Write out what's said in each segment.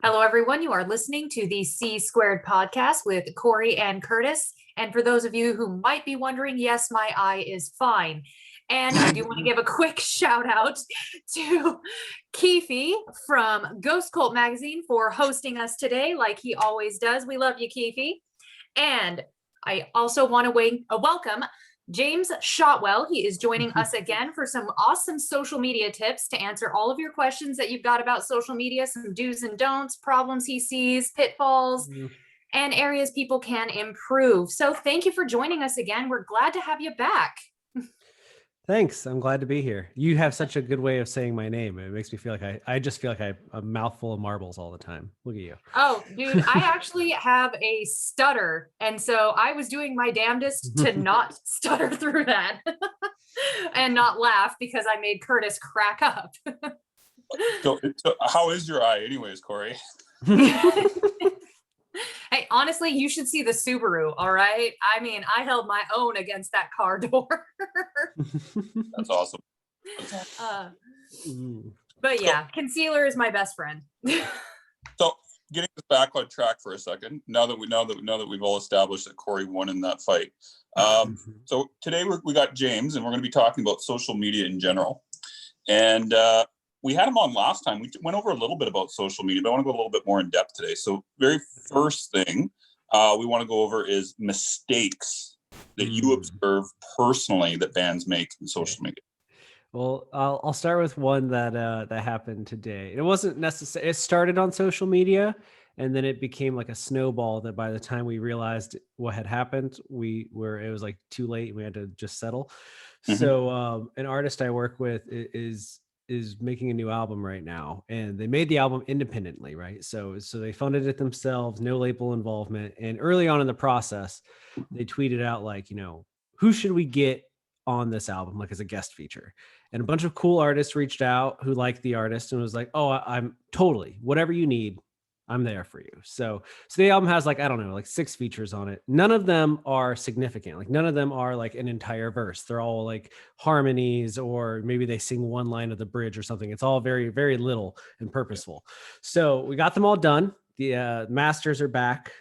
Hello, everyone. You are listening to the C Squared podcast with Corey and Curtis. And for those of you who might be wondering, yes, my eye is fine. And I do want to give a quick shout out to Keefe from Ghost Cult Magazine for hosting us today, like he always does. We love you, Keefe. And I also want to welcome James Shotwell. He is joining us again for some awesome social media tips to answer all of your questions that you've got about social media, some do's and don'ts, problems he sees, pitfalls, and areas people can improve. So thank you for joining us again. We're glad to have you back. Thanks. I'm glad to be here. You have such a good way of saying my name. It makes me feel like I just feel like I have a mouthful of marbles all the time. Look at you. Oh, dude, I actually have a stutter. And so I was doing my damnedest to not stutter through that and not laugh because I made Curtis crack up. So how is your eye anyways, Corey? Hey, honestly, you should see the Subaru, all right? I mean, I held my own against that car door. That's awesome. But yeah, concealer is my best friend. So getting us back on track for a second, now that we've all established that Corey won in that fight. So today we got James, and we're going to be talking about social media in general. And we had him on last time. We went over a little bit about social media, but I want to go a little bit more in depth today. So very first thing we want to go over is mistakes that you observe personally that bands make in social media. Well, I'll start with one that happened today. It wasn't necessary. It started on social media, and then it became like a snowball that by the time we realized what had happened, it was like too late. We had to just settle. So an artist I work with is making a new album right now, and they made the album independently, right? So they funded it themselves, no label involvement. And early on in the process, they tweeted out like, who should we get on this album, like as a guest feature? And a bunch of cool artists reached out who liked the artist and was like, oh, I'm totally, whatever you need, I'm there for you. So the album has like 6 features on it. None of them are significant. Like none of them are like an entire verse. They're all like harmonies, or maybe they sing one line of the bridge or something. It's all very, very little and purposeful. So we got them all done. The masters are back.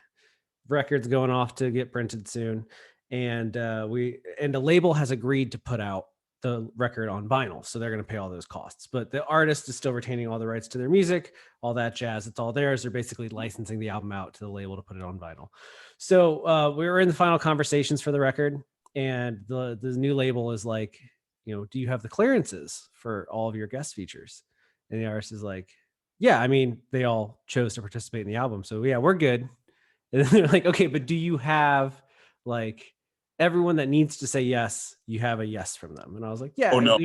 Records going off to get printed soon. And the label has agreed to put out the record on vinyl, so they're going to pay all those costs, but the artist is still retaining all the rights to their music, all that jazz. It's all theirs. They're basically licensing the album out to the label to put it on vinyl. So we were in the final conversations for the record, and the new label is like, do you have the clearances for all of your guest features? And the artist is like, yeah, I mean, they all chose to participate in the album, so yeah, we're good. And then they're like, okay, but do you have like everyone that needs to say yes, you have a yes from them? And I was like, yeah. Oh, no.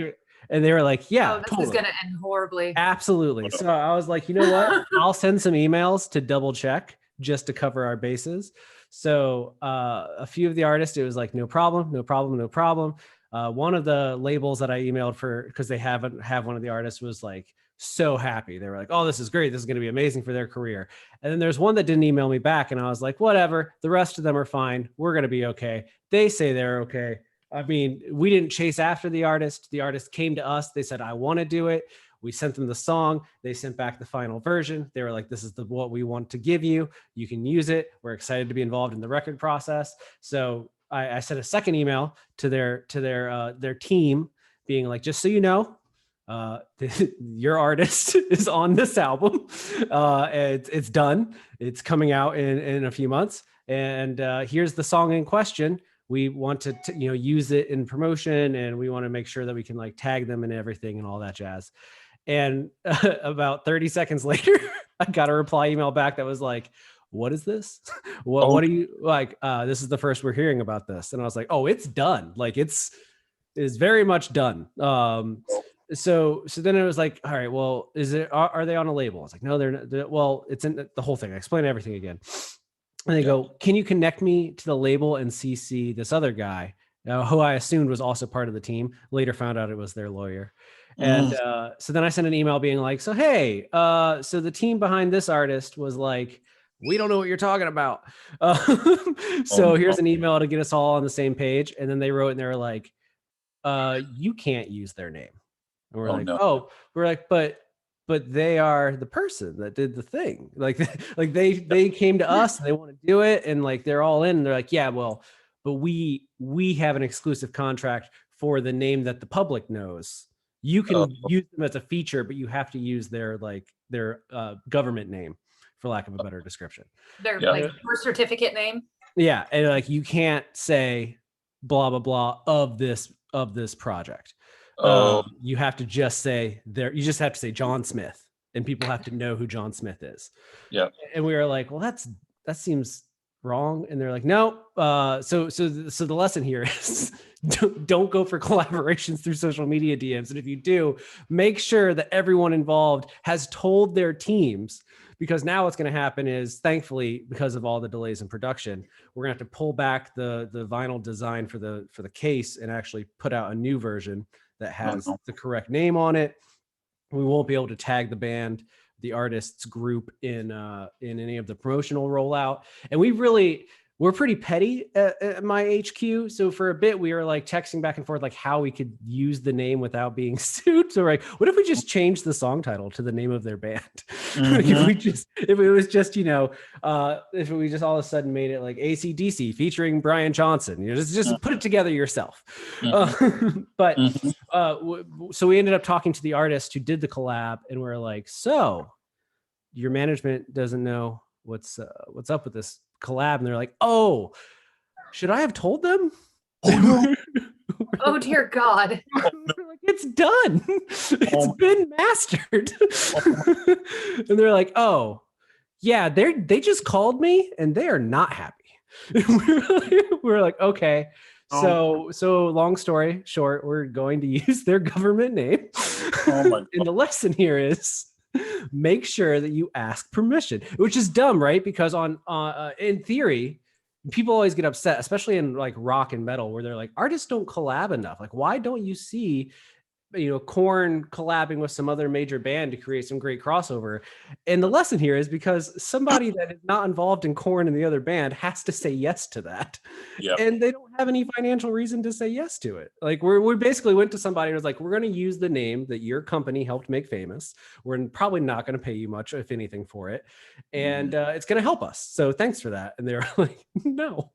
And they were like, yeah, this is going to end horribly. Absolutely. Oh, no. So I was like, you know what? I'll send some emails to double check just to cover our bases. So a few of the artists, it was like, no problem. One of the labels that I emailed for, because they have one of the artists, was like so happy. They were like, oh, this is great. This is going to be amazing for their career. And then there's one that didn't email me back. And I was like, whatever. The rest of them are fine. We're going to be okay. They say they're okay. I mean, we didn't chase after the artist. The artist came to us. They said, I want to do it. We sent them the song. They sent back the final version. They were like, this is what we want to give you. You can use it. We're excited to be involved in the record process. So I sent a second email to their team being like, just so you know, your artist is on this album. It's done. It's coming out in a few months. And here's the song in question. We want to use it in promotion, and we want to make sure that we can like tag them and everything and all that jazz. And about 30 seconds later, I got a reply email back that was like, what is this? What are you like? This is the first we're hearing about this. And I was like, oh, it's done. Like it's very much done. So then it was like, all right, well, are they on a label? I was like, no, they're not. Well, it's in the whole thing. I explained everything again. And they go, can you connect me to the label and CC this other guy, who I assumed was also part of the team? Later found out it was their lawyer. And so then I sent an email being like, so, hey, so the team behind this artist was like, we don't know what you're talking about. So here's an email to get us all on the same page. And then they wrote, and they were like, you can't use their name. And we're we're like, but but they are the person that did the thing. Like they came to us and they want to do it, and like they're all in. And they're like, yeah, well, but we have an exclusive contract for the name that the public knows. You can use them as a feature, but you have to use their government name, for lack of a better description. Their like birth certificate name. Yeah, and like you can't say blah blah blah of this project. You have to just say there. You just have to say John Smith, and people have to know who John Smith is. Yeah. And we were like, well, that seems wrong. And they're like, no. So the lesson here is don't go for collaborations through social media DMs. And if you do, make sure that everyone involved has told their teams, because now what's going to happen is, thankfully, because of all the delays in production, we're going to have to pull back the vinyl design for the case and actually put out a new version that has the correct name on it. We won't be able to tag the band, the artist's group in any of the promotional rollout. And we're pretty petty at my HQ. So for a bit, we were like texting back and forth, like how we could use the name without being sued. So we're like, what if we just changed the song title to the name of their band? Like if it was just, if we just all of a sudden made it like AC/DC featuring Brian Johnson, just put it together yourself. So we ended up talking to the artist who did the collab, and we're like, so your management doesn't know what's up with this collab, and they're like, oh, should I have told them? Oh dear God. Like, it's done. It's been mastered. And they're like, oh yeah, they just called me and they are not happy. We're like, okay. So long story short, we're going to use their government name. And the lesson here is, make sure that you ask permission, which is dumb, right? Because in theory, people always get upset, especially in like rock and metal, where they're like, artists don't collab enough. Like, why don't you see Korn collabing with some other major band to create some great crossover? And the lesson here is because somebody that is not involved in Korn and the other band has to say yes to that. Yep. And they don't have any financial reason to say yes to it. Like we basically went to somebody and was like, we're going to use the name that your company helped make famous. We're probably not going to pay you much, if anything, for it. And it's going to help us. So thanks for that. And they're like, no.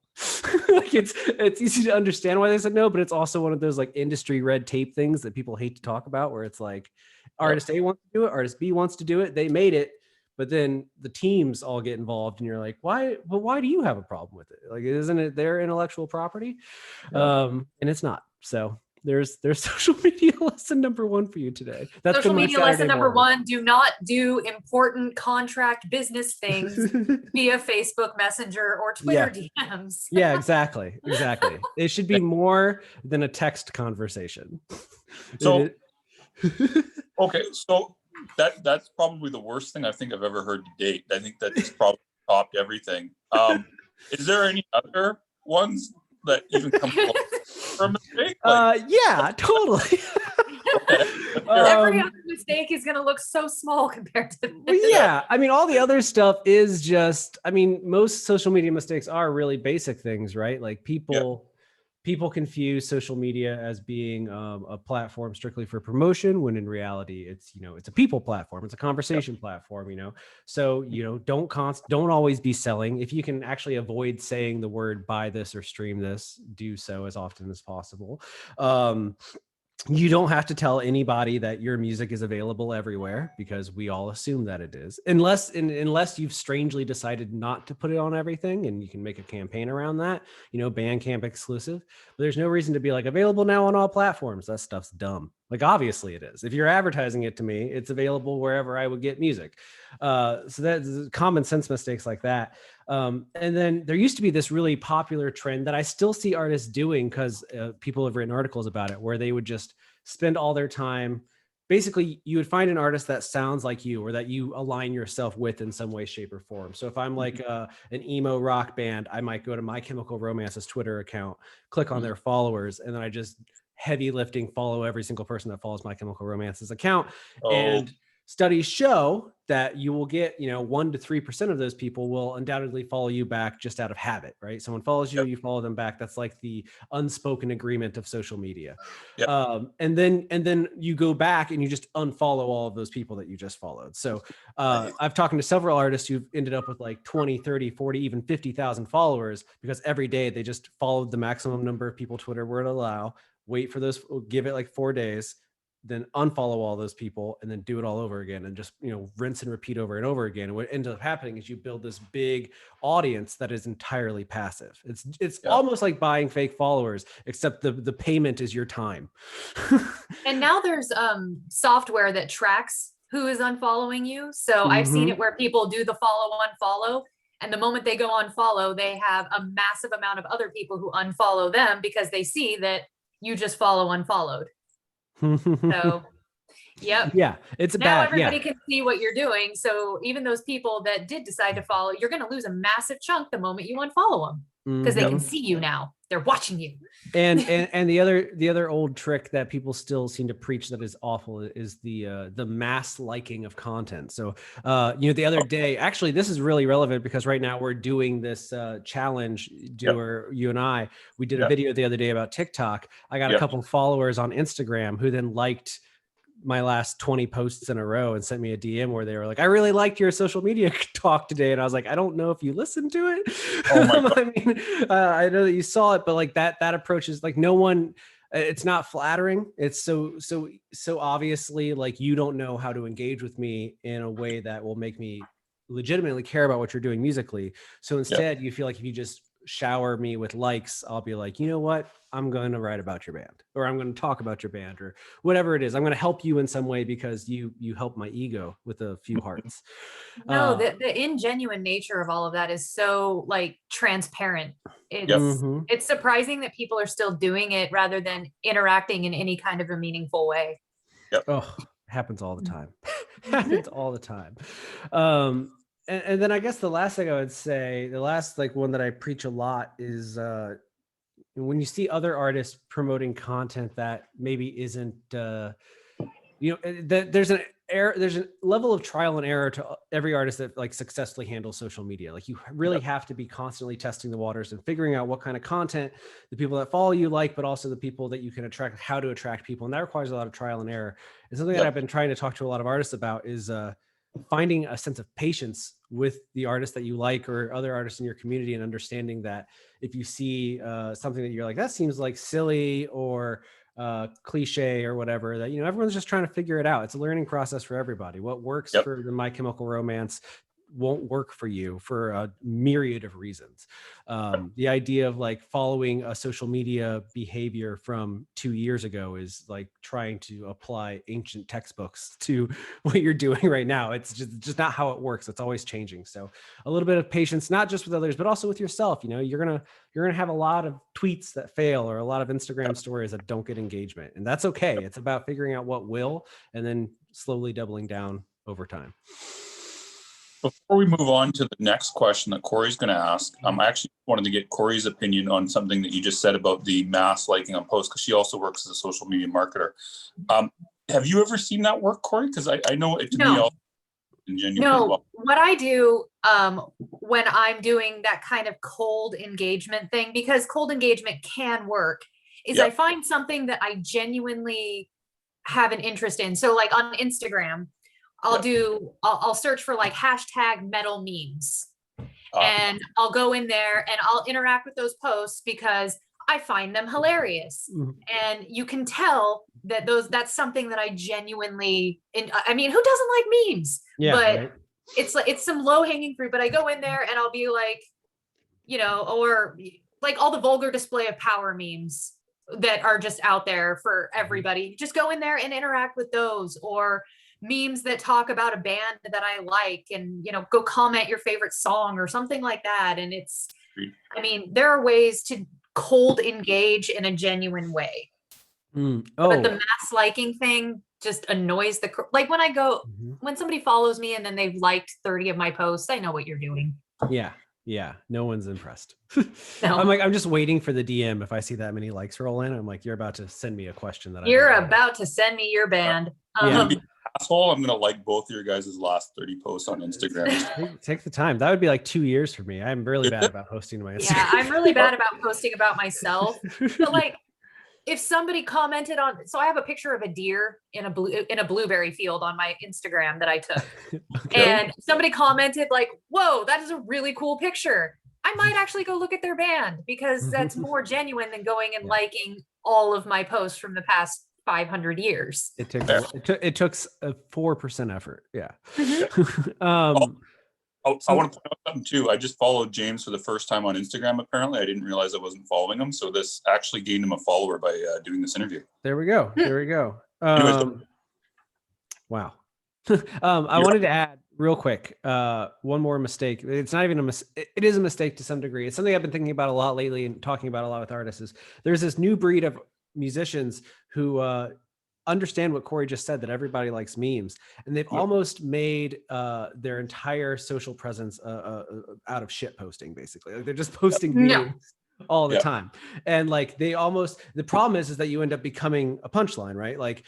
Like it's easy to understand why they said no, but it's also one of those like industry red tape things that people hate to talk about, where it's like artist A wants to do it, artist B wants to do it, they made it, but then the teams all get involved, and you're like, why do you have a problem with it? Like, isn't it their intellectual property? And it's not. So there's social media lesson number 1 for you today. That's social media lesson number 1: do not do important contract business things via Facebook Messenger or Twitter DMs. Yeah, exactly. It should be more than a text conversation. So okay, so that's probably the worst thing I think I've ever heard to date. I think that just probably topped everything. Is there any other ones that even come close for a mistake? Yeah, totally. Every other mistake is going to look so small compared to this. Well, yeah, I mean, all the other stuff is just, I mean, most social media mistakes are really basic things, right? Like people confuse social media as being a platform strictly for promotion, when in reality it's it's a people platform, it's a conversation platform. So don't always be selling. If you can actually avoid saying the word buy this or stream this, do so as often as possible. You don't have to tell anybody that your music is available everywhere, because we all assume that it is, unless you've strangely decided not to put it on everything, and you can make a campaign around that, Bandcamp exclusive. But there's no reason to be like available now on all platforms. That stuff's dumb. Like, obviously it is. If you're advertising it to me, it's available wherever I would get music. So that's common sense mistakes like that. And then there used to be this really popular trend that I still see artists doing, because people have written articles about it, where they would just spend all their time. Basically, you would find an artist that sounds like you, or that you align yourself with in some way, shape, or form. So if I'm like an emo rock band, I might go to My Chemical Romance's Twitter account, click on their followers, and then I just heavy lifting follow every single person that follows My Chemical Romance's account. And studies show that you will get, 1 to 3% of those people will undoubtedly follow you back just out of habit, right? Someone follows you, you follow them back. That's like the unspoken agreement of social media. Yep. And then you go back and you just unfollow all of those people that you just followed. So I've talked to several artists who've ended up with like 20, 30, 40, even 50,000 followers because every day they just followed the maximum number of people Twitter would allow, wait for those, give it like 4 days, then unfollow all those people and then do it all over again and just, rinse and repeat over and over again. And what ends up happening is you build this big audience that is entirely passive. It's almost like buying fake followers, except the payment is your time. And now there's software that tracks who is unfollowing you. So I've seen it where people do the follow unfollow, and the moment they go unfollow, they have a massive amount of other people who unfollow them because they see that you just follow unfollowed. So, yep. Yeah, it's now bad. Everybody can see what you're doing. So even those people that did decide to follow, you're going to lose a massive chunk the moment you unfollow them because they can see you now. They're watching you. And the other old trick that people still seem to preach that is awful is the mass liking of content. So the other day, actually this is really relevant because right now we're doing this challenge. You and I, we did a video the other day about TikTok. I got a couple of followers on Instagram who then liked my last 20 posts in a row and sent me a DM where they were like, I really liked your social media talk today. And I was like, I don't know if you listened to it. Oh my God. I mean, I know that you saw it, but like that approach is like no one, it's not flattering. It's so obviously like, you don't know how to engage with me in a way that will make me legitimately care about what you're doing musically. So instead you feel like if you just shower me with likes, I'll be like, you know what? I'm going to write about your band, or I'm going to talk about your band, or whatever it is. I'm going to help you in some way because you help my ego with a few hearts. No, the ingenuine nature of all of that is so like transparent. It's surprising that people are still doing it rather than interacting in any kind of a meaningful way. Oh, happens all the time. Happens all the time. And then I guess the last thing I would say, the last like one that I preach a lot is when you see other artists promoting content that maybe isn't, there's a level of trial and error to every artist that like successfully handles social media. Like you really have to be constantly testing the waters and figuring out what kind of content the people that follow you like, but also the people that you can attract, how to attract people. And that requires a lot of trial and error. And something that I've been trying to talk to a lot of artists about is, finding a sense of patience with the artists that you like or other artists in your community, and understanding that if you see something that you're like, that seems like silly or cliche or whatever, that, everyone's just trying to figure it out. It's a learning process for everybody. What works for the My Chemical Romance won't work for you for a myriad of reasons. The idea of like following a social media behavior from 2 years ago is like trying to apply ancient textbooks to what you're doing right now. It's just not how it works. It's always changing. So a little bit of patience, not just with others, but also with yourself. You're gonna have a lot of tweets that fail or a lot of Instagram stories that don't get engagement, and that's okay. It's about figuring out what will, and then slowly doubling down over time. Before we move on to the next question that Corey's going to ask, I actually wanted to get Corey's opinion on something that you just said about the mass liking on posts, because she also works as a social media marketer. Have you ever seen that work, Corey? Because I know it to be all genuine. No, what I do when I'm doing that kind of cold engagement thing, because cold engagement can work, is I find something that I genuinely have an interest in. So like on Instagram, I'll search for like hashtag metal memes, and I'll go in there and I'll interact with those posts because I find them hilarious. And you can tell that that's something that I genuinely, I mean, who doesn't like memes? It's like, it's some low hanging fruit, but I go in there and I'll be like, or like all the vulgar display of power memes that are just out there for everybody. Just go in there and interact with those, or memes that talk about a band that I like, and go comment your favorite song or something like that. And there are ways to cold engage in a genuine way. But the mass liking thing just annoys like when I go, when somebody follows me and then they've liked 30 of my posts, I know what you're doing. Yeah, no one's impressed. No. I'm just waiting for the DM. If I see that many likes roll in, I'm like, you're about to send me a question that you're about to send me your band. asshole, I'm gonna like both of your guys' last 30 posts on Instagram. Take the time. That would be like 2 years for me. I'm really bad about hosting to my Instagram. Yeah, I'm really bad about posting about myself. But like, if somebody commented on, so I have a picture of a deer in a blueberry field on my Instagram that I took. Okay. And somebody commented like, whoa, that is a really cool picture. I might actually go look at their band because that's more genuine than going and liking all of my posts from the past 500 years. It took a 4% effort. Yeah. I want to point out something too. I just followed James for the first time on Instagram. Apparently, I didn't realize I wasn't following him. So this actually gained him a follower by doing this interview. There we go. There we go. Wow. I wanted to add real quick, one more mistake. It's not even a mistake. It is a mistake to some degree. It's something I've been thinking about a lot lately and talking about a lot with artists. Is there's this new breed of musicians who understand what Corey just said, that everybody likes memes, and they've almost made their entire social presence out of shit posting, basically. Like they're just posting memes all the time. And like the problem is that you end up becoming a punchline, right? Like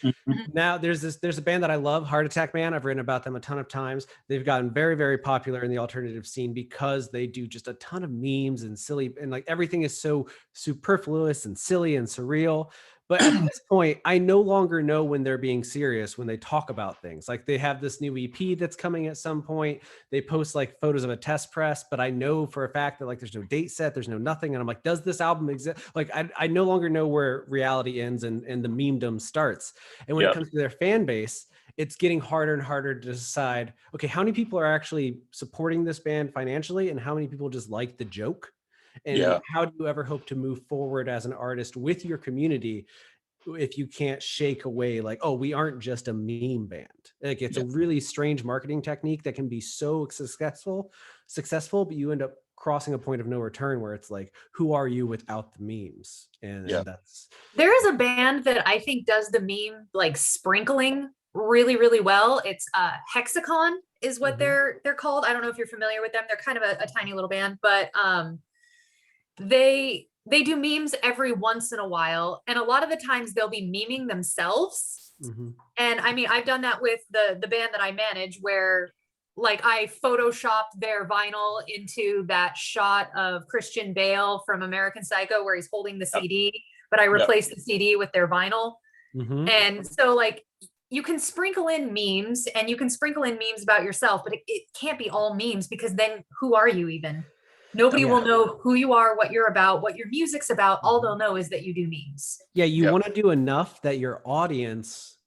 now there's a band that I love, Heart Attack Band. I've written about them a ton of times. They've gotten very, very popular in the alternative scene because they do just a ton of memes and silly, and like everything is so superfluous and silly and surreal. But at this point, I no longer know when they're being serious when they talk about things. Like they have this new EP that's coming at some point. They post like photos of a test press, but I know for a fact that like there's no date set, there's no nothing. And I'm like, does this album exist? Like I no longer know where reality ends and the memedom starts. And when it comes to their fan base, it's getting harder and harder to decide, okay, how many people are actually supporting this band financially and how many people just like the joke? And how do you ever hope to move forward as an artist with your community if you can't shake away like, oh, we aren't just a meme band? Like it's a really strange marketing technique that can be so successful, but you end up crossing a point of no return where it's like, who are you without the memes? And that's there is a band that I think does the meme like sprinkling really, really well. It's Hexacon is what they're called. I don't know if you're familiar with them. They're kind of a tiny little band, but they do memes every once in a while, and a lot of the times they'll be memeing themselves. And I mean, I've done that with the band that I manage, where like I photoshopped their vinyl into that shot of Christian Bale from American Psycho where he's holding the CD, but I replaced the CD with their vinyl. And so like you can sprinkle in memes and you can sprinkle in memes about yourself, but it can't be all memes, because then who are you even? Nobody will know who you are, what you're about, what your music's about. All they'll know is that you do memes. Yeah, you want to do enough that your audience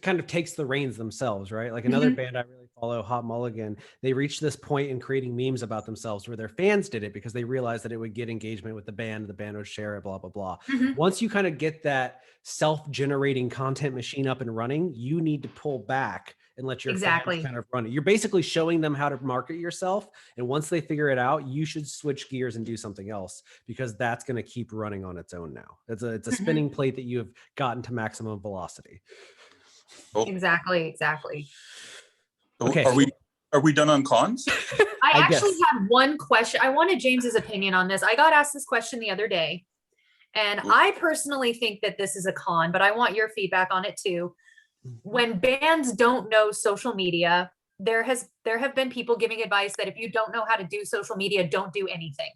kind of takes the reins themselves, right? Like another band I really follow, Hot Mulligan, they reached this point in creating memes about themselves where their fans did it because they realized that it would get engagement with the band would share it, blah, blah, blah. Once you kind of get that self-generating content machine up and running, you need to pull back and let your fans kind of run it. You're basically showing them how to market yourself. And once they figure it out, you should switch gears and do something else, because that's going to keep running on its own now. It's a spinning plate that you have gotten to maximum velocity. Exactly. Okay. Are we done on cons? I actually have one question. I wanted James's opinion on this. I got asked this question the other day, and I personally think that this is a con, but I want your feedback on it too. When bands don't know social media, there have been people giving advice that if you don't know how to do social media, don't do anything.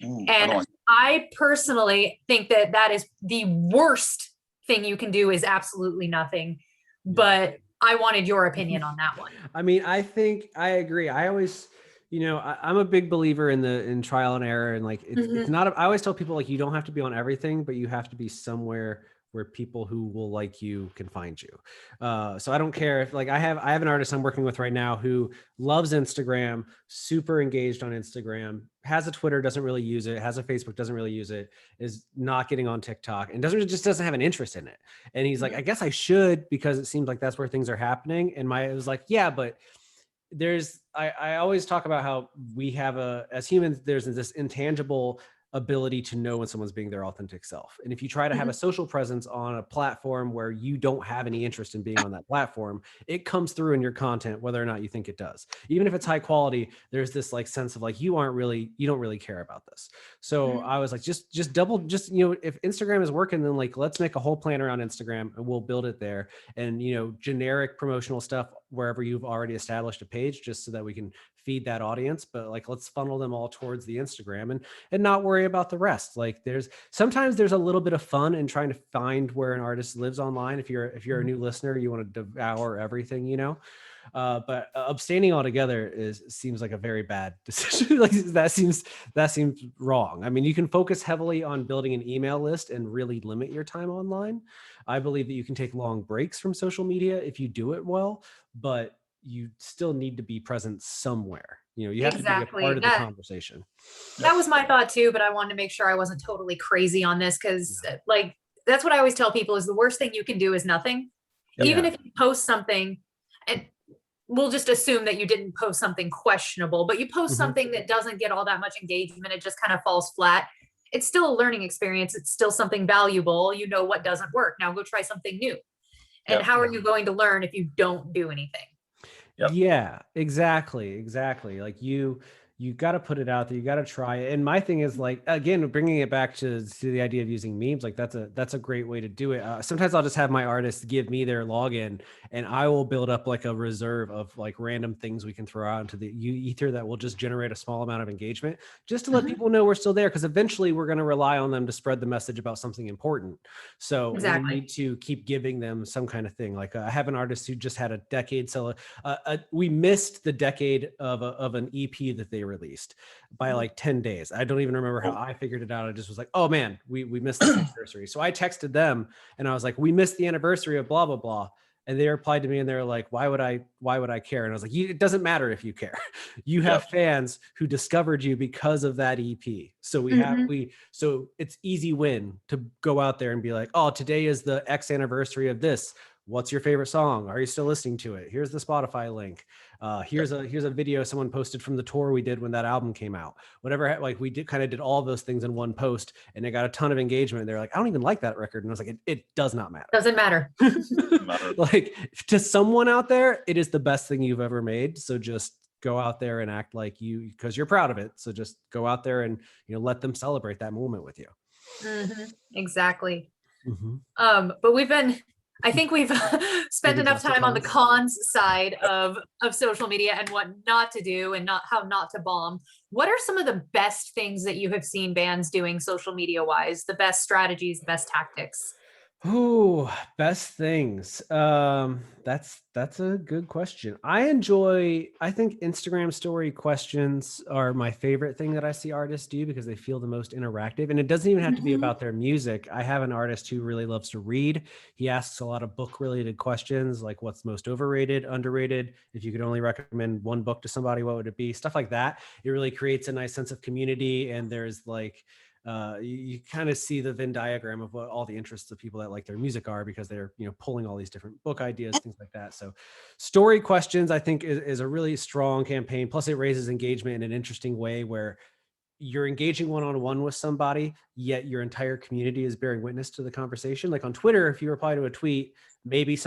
And I personally think that is the worst thing you can do, is absolutely nothing. But I wanted your opinion on that one. I mean, I think I agree. I always, I'm a big believer in trial and error, and like it's not. I always tell people like you don't have to be on everything, but you have to be somewhere where people who will like you can find you. So I don't care if like I have an artist I'm working with right now who loves Instagram, super engaged on Instagram, has a Twitter, doesn't really use it, has a Facebook, doesn't really use it, is not getting on TikTok, and doesn't have an interest in it. And he's like, I guess I should, because it seems like that's where things are happening. And it was like, yeah, but I always talk about how we have as humans, there's this intangible ability to know when someone's being their authentic self. And if you try to have a social presence on a platform where you don't have any interest in being on that platform, it comes through in your content, whether or not you think it does. Even if it's high quality, there's this like sense of like, you don't really care about this. So I was like, just if Instagram is working, then like, let's make a whole plan around Instagram and we'll build it there. And, generic promotional stuff wherever you've already established a page, just so that we can feed that audience. But like, let's funnel them all towards the Instagram and not worry about the rest. Like sometimes there's a little bit of fun in trying to find where an artist lives online. If you're a new listener, you want to devour everything, but abstaining altogether seems like a very bad decision. Like that seems wrong. I mean, you can focus heavily on building an email list and really limit your time online. I believe that you can take long breaks from social media if you do it well, but you still need to be present somewhere. You have to be a part of the conversation. That was my thought too, but I wanted to make sure I wasn't totally crazy on this because like, that's what I always tell people is the worst thing you can do is nothing. Even if you post something, and we'll just assume that you didn't post something questionable, but you post something that doesn't get all that much engagement, it just kind of falls flat. It's still a learning experience. It's still something valuable. You know what doesn't work. Now go try something new. And how are you going to learn if you don't do anything? Yeah, exactly. Like you got to put it out there. You got to try it. And my thing is like, again, bringing it back to the idea of using memes, like that's a great way to do it. Sometimes I'll just have my artists give me their login and I will build up like a reserve of like random things we can throw out into the ether that will just generate a small amount of engagement just to let people know we're still there. Cause eventually we're going to rely on them to spread the message about something important. So we need to keep giving them some kind of thing. Like I have an artist who just had a decade. So we missed the decade of an EP that they released by like 10 days. I don't even remember how I figured it out. I just was like, oh man, we missed the anniversary. So I texted them and I was like, we missed the anniversary of blah, blah, blah. And they replied to me and they were like, why would I care? And I was like, it doesn't matter if you care. You have fans who discovered you because of that EP. So so it's easy win to go out there and be like, oh, today is the X anniversary of this. What's your favorite song? Are you still listening to it? Here's the Spotify link. Here's a video someone posted from the tour we did when that album came out. Whatever, like we did all of those things in one post and it got a ton of engagement. They're like, I don't even like that record. And I was like, it does not matter. Doesn't matter. Like to someone out there, it is the best thing you've ever made. So just go out there and act like because you're proud of it. So just go out there and, let them celebrate that moment with you. Exactly. But I think we've spent enough time on the cons side of social media and what not to do and how not to bomb. What are some of the best things that you have seen bands doing social media wise? The best strategies, best tactics? Oh, best things. That's a good question. I think Instagram story questions are my favorite thing that I see artists do because they feel the most interactive. And it doesn't even have to be about their music. I have an artist who really loves to read. He asks a lot of book related questions, like what's most overrated, underrated. If you could only recommend one book to somebody, what would it be? Stuff like that. It really creates a nice sense of community. And there's like, you kind of see the Venn diagram of what all the interests of people that like their music are because they're pulling all these different book ideas, things like that. So story questions I think is a really strong campaign. Plus it raises engagement in an interesting way where you're engaging one-on-one with somebody, yet your entire community is bearing witness to the conversation. Like on Twitter, if you reply to a tweet, maybe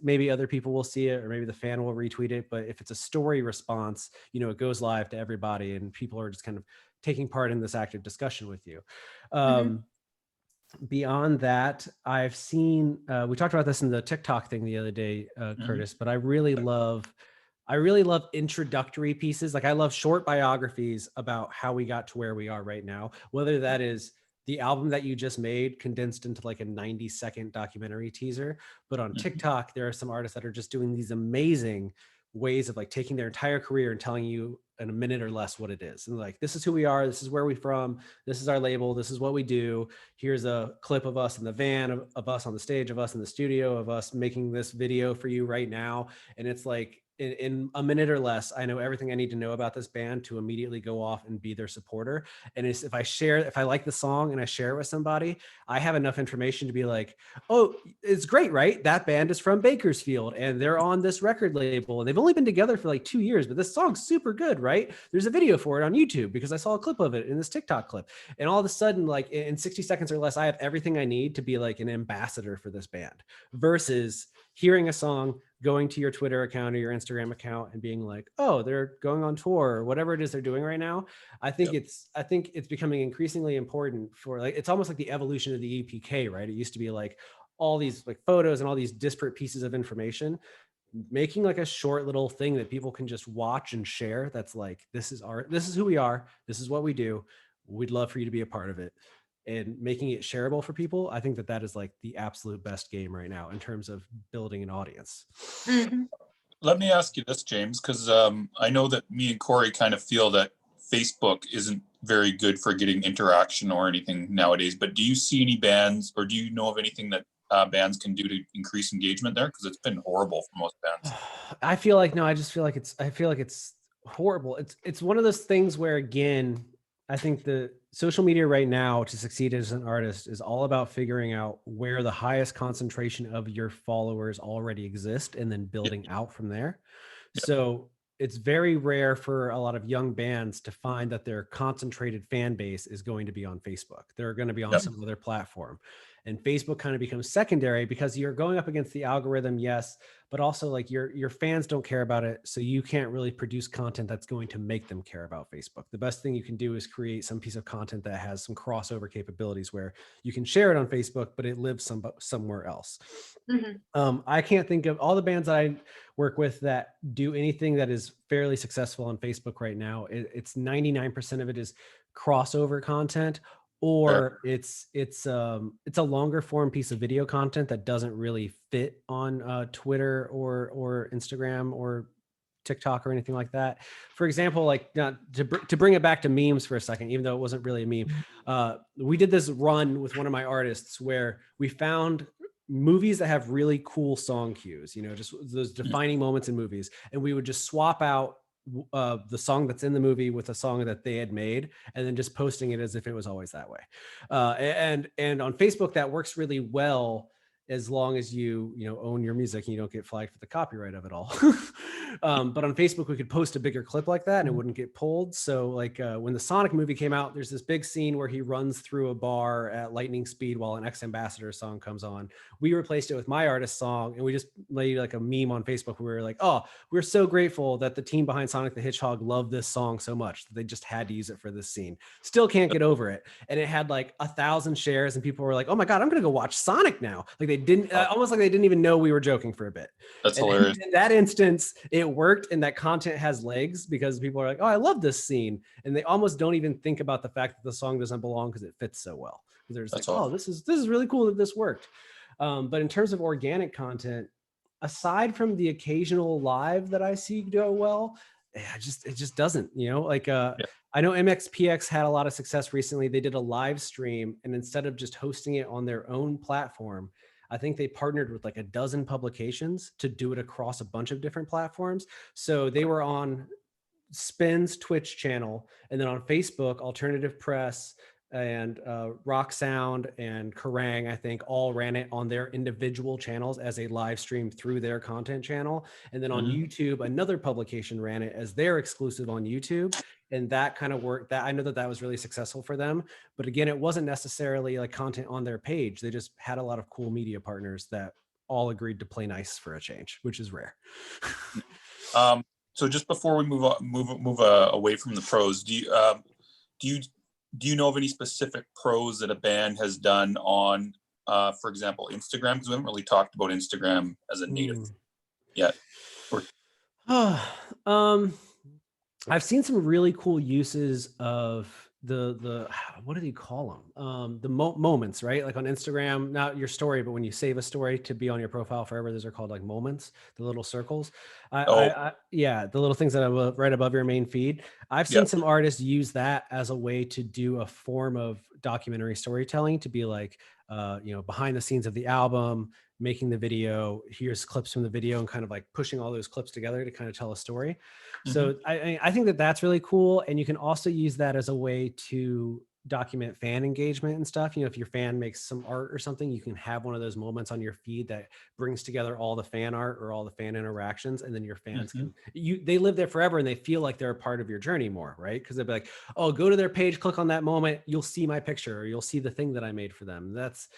maybe other people will see it, or maybe the fan will retweet it. But if it's a story response, it goes live to everybody and people are just kind of taking part in this active discussion with you. Beyond that, I've seen, we talked about this in the TikTok thing the other day, Curtis, but I really love introductory pieces. Like I love short biographies about how we got to where we are right now, whether that is the album that you just made condensed into like a 90-second documentary teaser. But on TikTok, there are some artists that are just doing these amazing ways of like taking their entire career and telling you in a minute or less what it is. And like, this is who we are. This is where we're from. This is our label. This is what we do. Here's a clip of us in the van, of us on the stage, of us in the studio, of us making this video for you right now. And it's like, in a minute or less, I know everything I need to know about this band to immediately go off and be their supporter. And if I like the song and I share it with somebody, I have enough information to be like, oh, it's great, right? That band is from Bakersfield and they're on this record label and they've only been together for like 2 years, but this song's super good, right? There's a video for it on YouTube because I saw a clip of it in this TikTok clip. And all of a sudden, like in 60 seconds or less, I have everything I need to be like an ambassador for this band versus hearing a song, going to your Twitter account or your Instagram account and being like, oh, they're going on tour or whatever it is they're doing right now. I think it's becoming increasingly important for, like, it's almost like the evolution of the EPK, right? It used to be like all these like photos and all these disparate pieces of information, making like a short little thing that people can just watch and share. That's like, this is who we are. This is what we do. We'd love for you to be a part of it. And making it shareable for people, I think that is like the absolute best game right now in terms of building an audience. Mhm. Let me ask you this, James, because I know that me and Corey kind of feel that Facebook isn't very good for getting interaction or anything nowadays. But do you see any bands, or do you know of anything that bands can do to increase engagement there? Because it's been horrible for most bands. I feel like it's horrible. It's one of those things where, again, I think the social media right now to succeed as an artist is all about figuring out where the highest concentration of your followers already exist and then building out from there. So it's very rare for a lot of young bands to find that their concentrated fan base is going to be on Facebook. They're going to be on some other platform. And Facebook kind of becomes secondary because you're going up against the algorithm, yes, but also like your fans don't care about it, so you can't really produce content that's going to make them care about Facebook. The best thing you can do is create some piece of content that has some crossover capabilities where you can share it on Facebook, but it lives somewhere else. Mhm. I can't think of all the bands that I work with that do anything that is fairly successful on Facebook right now. It's 99% of it is crossover content, or it's a longer form piece of video content that doesn't really fit on Twitter or Instagram or TikTok or anything like that. For example, like to bring it back to memes for a second, even though it wasn't really a meme, we did this run with one of my artists where we found movies that have really cool song cues, just those defining moments in movies, and we would just swap out the song that's in the movie with a song that they had made, and then just posting it as if it was always that way. And on Facebook, that works really well as long as you own your music and you don't get flagged for the copyright of it all. But on Facebook, we could post a bigger clip like that and it wouldn't get pulled. So like when the Sonic movie came out, there's this big scene where he runs through a bar at lightning speed while an Ex-Ambassador song comes on. We replaced it with my artist song, and we just made like a meme on Facebook where we were like, oh, we're so grateful that the team behind Sonic the Hedgehog loved this song so much that they just had to use it for this scene. Still can't get over it. And it had like 1,000 shares and people were like, oh my God, I'm going to go watch Sonic now. Like they didn't, almost like they didn't even know we were joking for a bit. That's hilarious. In that instance, it worked, and that content has legs because people are like, oh, I love this scene. And they almost don't even think about the fact that the song doesn't belong because it fits so well. They're just oh, this is really cool that this worked. But in terms of organic content, aside from the occasional live that I see go well, it just doesn't, I know MXPX had a lot of success recently. They did a live stream, and instead of just hosting it on their own platform, I think they partnered with like a dozen publications to do it across a bunch of different platforms. So they were on Spin's Twitch channel, and then on Facebook, Alternative Press and Rock Sound and Kerrang, I think, all ran it on their individual channels as a live stream through their content channel. And then on YouTube, another publication ran it as their exclusive on YouTube. And that kind of worked. That I know that was really successful for them. But again, it wasn't necessarily like content on their page. They just had a lot of cool media partners that all agreed to play nice for a change, which is rare. So just before we move away from the pros, do you know of any specific pros that a band has done on, for example, Instagram? Because we haven't really talked about Instagram as a native yet. I've seen some really cool uses of the what do you call them? The moments, right? Like on Instagram, not your story, but when you save a story to be on your profile forever, those are called like moments, the little circles. The little things that are right above your main feed. I've seen some artists use that as a way to do a form of documentary storytelling, to be like, behind the scenes of the album, making the video, here's clips from the video, and kind of like pushing all those clips together to kind of tell a story. So I think that that's really cool. And you can also use that as a way to document fan engagement and stuff. You know, if your fan makes some art or something, you can have one of those moments on your feed that brings together all the fan art or all the fan interactions, and then your fans can they live there forever and they feel like they're a part of your journey more, right? Because they'll be like, oh, go to their page, click on that moment, you'll see my picture, or you'll see the thing that I made for them. That's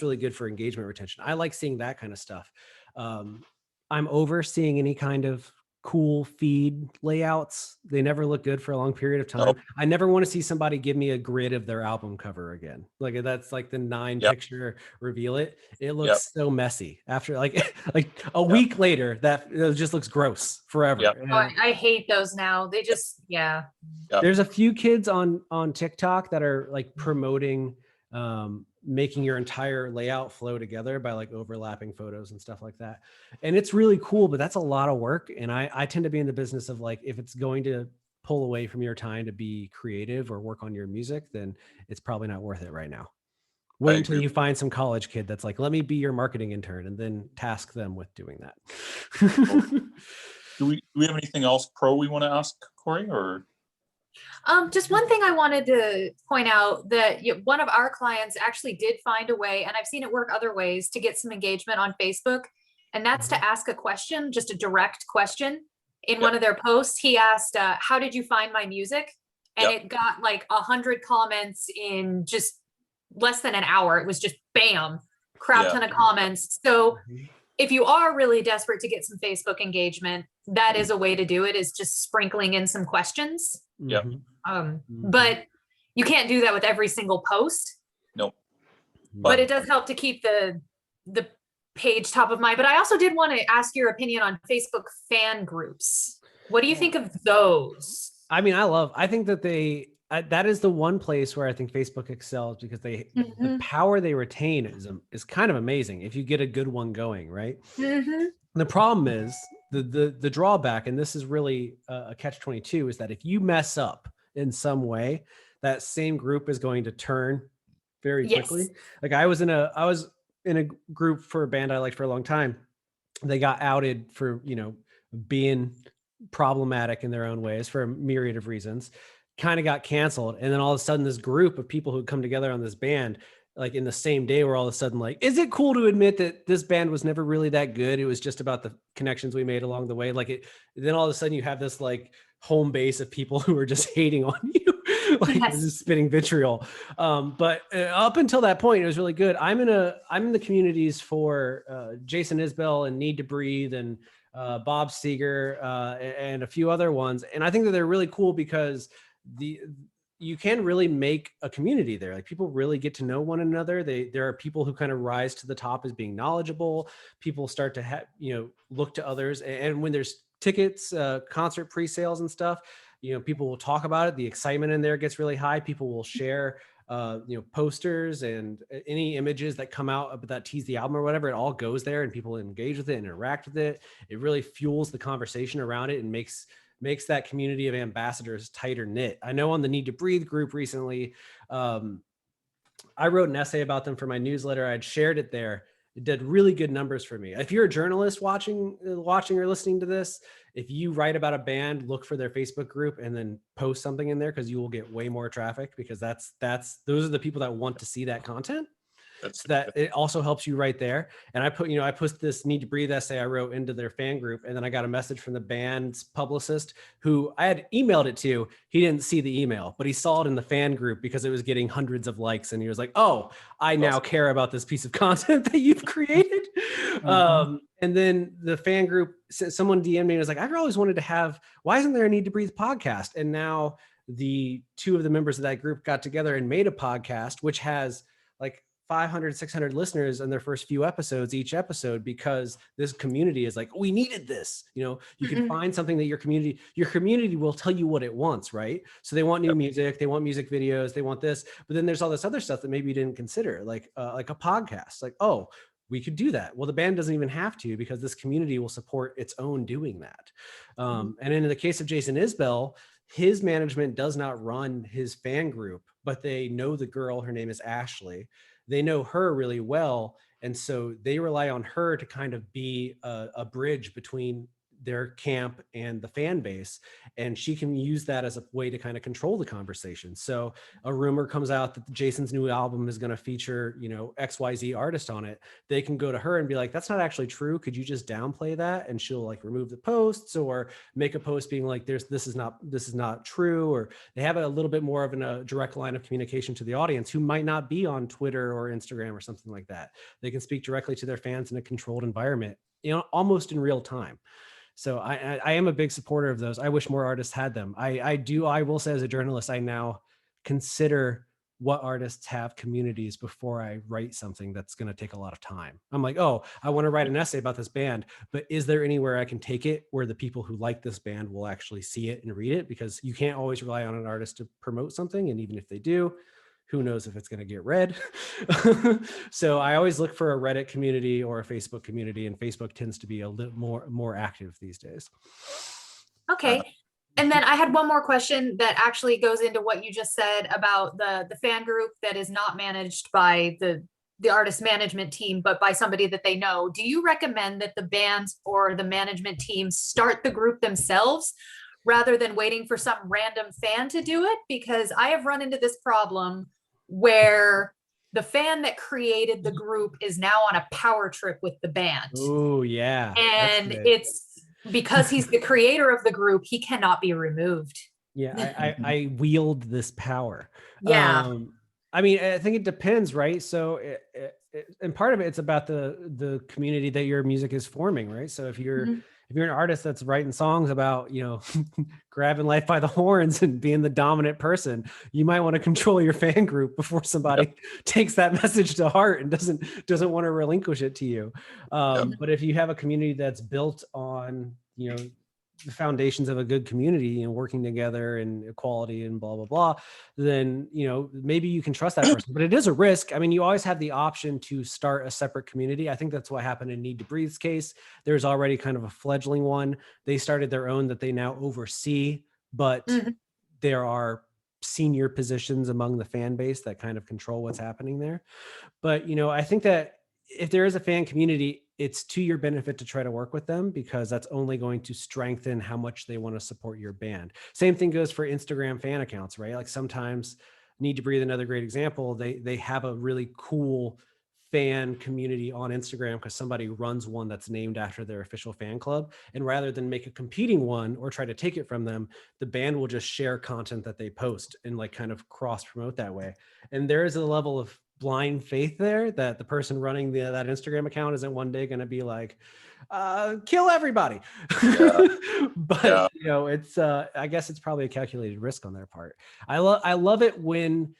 really good for engagement retention. I like seeing that kind of stuff. I'm over seeing any kind of cool feed layouts. They never look good for a long period of time. Nope. I never want to see somebody give me a grid of their album cover again. Like that's like the 9 picture reveal it. It looks so messy after like a week later, that it just looks gross forever. Oh, I hate those now. They just, There's a few kids on TikTok that are like promoting making your entire layout flow together by like overlapping photos and stuff like that. And it's really cool, but that's a lot of work. And I tend to be in the business of like, if it's going to pull away from your time to be creative or work on your music, then it's probably not worth it right now. Wait until you find some college kid that's like, let me be your marketing intern, and then task them with doing that. Do we have anything else pro we want to ask Corey, or? Just one thing I wanted to point out, that one of our clients actually did find a way, and I've seen it work other ways, to get some engagement on Facebook. And that's to ask a question, just a direct question. In one of their posts, he asked, how did you find my music? And it got like 100 comments in just less than an hour. It was just bam, crap ton of comments. So if you are really desperate to get some Facebook engagement, that is a way to do it, is just sprinkling in some questions. But you can't do that with every single post. Nope. But it does help to keep the page top of mind. But I also did want to ask your opinion on Facebook fan groups. What do you think of those? I mean, I think that that is the one place where I think Facebook excels, because the power they retain is kind of amazing if you get a good one going, right? The problem is the drawback, and this is really a catch-22, is that if you mess up in some way, that same group is going to turn very quickly. Like I was in a group for a band I liked for a long time. They got outed for, being problematic in their own ways for a myriad of reasons, kind of got canceled. And then all of a sudden this group of people who come together on this band, like in the same day, were all of a sudden like, is it cool to admit that this band was never really that good? It was just about the connections we made along the way. Then all of a sudden you have this like home base of people who are just hating on you. Just spitting vitriol. But up until that point, it was really good. I'm in the communities for Jason Isbell and Need to Breathe and Bob Seger and a few other ones. And I think that they're really cool because you can really make a community there. Like people really get to know one another. There are people who kind of rise to the top as being knowledgeable. People start to look to others. And when there's tickets, concert pre-sales and stuff, people will talk about it. The excitement in there gets really high. People will share, posters and any images that come out that tease the album or whatever. It all goes there, and people engage with it and interact with it. It really fuels the conversation around it and makes that community of ambassadors tighter knit. I know on the Need to Breathe group recently, I wrote an essay about them for my newsletter. I'd shared it there. It did really good numbers for me. If you're a journalist watching or listening to this, if you write about a band, look for their Facebook group and then post something in there, because you will get way more traffic, because those are the people that want to see that content. That it also helps you right there. And I put this Need to Breathe essay I wrote into their fan group, and then I got a message from the band's publicist who I had emailed it to. He didn't see the email, but he saw it in the fan group because it was getting hundreds of likes, and he was like, "Oh, I now care about this piece of content that you've created." And then the fan group, someone DM'd me and was like, "I've always wanted to have. Why isn't there a Need to Breathe podcast?" And now the two of the members of that group got together and made a podcast, which has like 500, 600 listeners in their first few episodes, each episode, because this community is like, we needed this. You can find something that your community will tell you what it wants, right? So they want new music, they want music videos, they want this, but then there's all this other stuff that maybe you didn't consider, like a podcast. Like, oh, we could do that. Well, the band doesn't even have to, because this community will support its own doing that. And in the case of Jason Isbell, his management does not run his fan group, but they know the girl. Her name is Ashley. They know her really well, And so they rely on her to kind of be a bridge between their camp and the fan base, and she can use that as a way to kind of control the conversation. So a rumor comes out that Jason's new album is going to feature, you know, XYZ artist on it. They can go to her and be like, that's not actually true, could you just downplay that? And she'll like remove the posts or make a post being like, this is not true. Or they have a little bit more of a direct line of communication to the audience who might not be on Twitter or Instagram or something like that. They can speak directly to their fans in a controlled environment, you know, almost in real time. So I am a big supporter of those. I wish more artists had them. I will say, as a journalist, I now consider what artists have communities before I write something that's going to take a lot of time. I'm like, oh, I want to write an essay about this band, but is there anywhere I can take it where the people who like this band will actually see it and read it? Because you can't always rely on an artist to promote something. And even if they do, who knows if it's going to get read. So I always look for a Reddit community or a Facebook community, and Facebook tends to be a little more active these days. Okay. And then I had one more question that actually goes into what you just said about the fan group that is not managed by the artist management team, but by somebody that they know. Do you recommend that the bands or the management team start the group themselves rather than waiting for some random fan to do it? Because I have run into this problem where the fan that created the group is now on a power trip with the band. Oh, yeah. And it's because he's the creator of the group, he cannot be removed. Yeah, I wield this power. Yeah. I mean, I think it depends, right? So, and part of it's about the community that your music is forming, right? So if you're if you're an artist that's writing songs about, you know, grabbing life by the horns and being the dominant person, you might want to control your fan group before somebody takes that message to heart and doesn't want to relinquish it to you. But if you have a community that's built on, you know, the foundations of a good community and working together and equality and blah, blah, blah, then, you know, maybe you can trust that person, but it is a risk. I mean, you always have the option to start a separate community. I think that's what happened in Need to Breathe's case. There's already kind of a fledgling one. They started their own that they now oversee, but there are senior positions among the fan base that kind of control what's happening there. But, you know, I think that if there is a fan community, it's to your benefit to try to work with them, because that's only going to strengthen how much they want to support your band. Same thing goes for Instagram fan accounts, right? Like sometimes Need to Breathe, another great example, they have a really cool fan community on Instagram because somebody runs one that's named after their official fan club. And rather than make a competing one or try to take it from them, the band will just share content that they post and like kind of cross promote that way. And there is a level of blind faith there that the person running that Instagram account isn't one day going to be like, kill everybody. But you know, it's I guess it's probably a calculated risk on their part. I love it when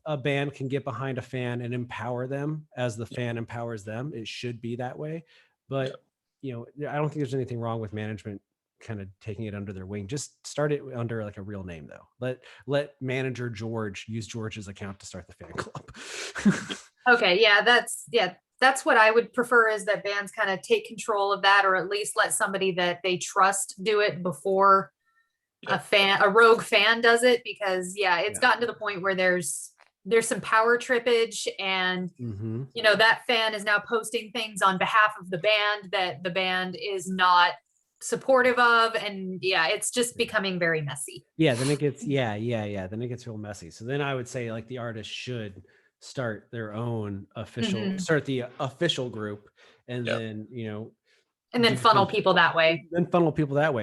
a band can get behind a fan and empower them as the fan empowers them. It should be that way. But you know, I don't think there's anything wrong with management kind of taking it under their wing. Just start it under like a real name though. Let manager George use George's account to start the fan club. Okay. Yeah. That's what I would prefer, is that bands kind of take control of that, or at least let somebody that they trust do it before a rogue fan does it. Because it's gotten to the point where there's some power trippage, and you know, that fan is now posting things on behalf of the band that the band is not supportive of, and it's just becoming very messy. Then it gets then it gets real messy. So then I would say like the artist should start their own start the official group, and then, you know, and then funnel people that way.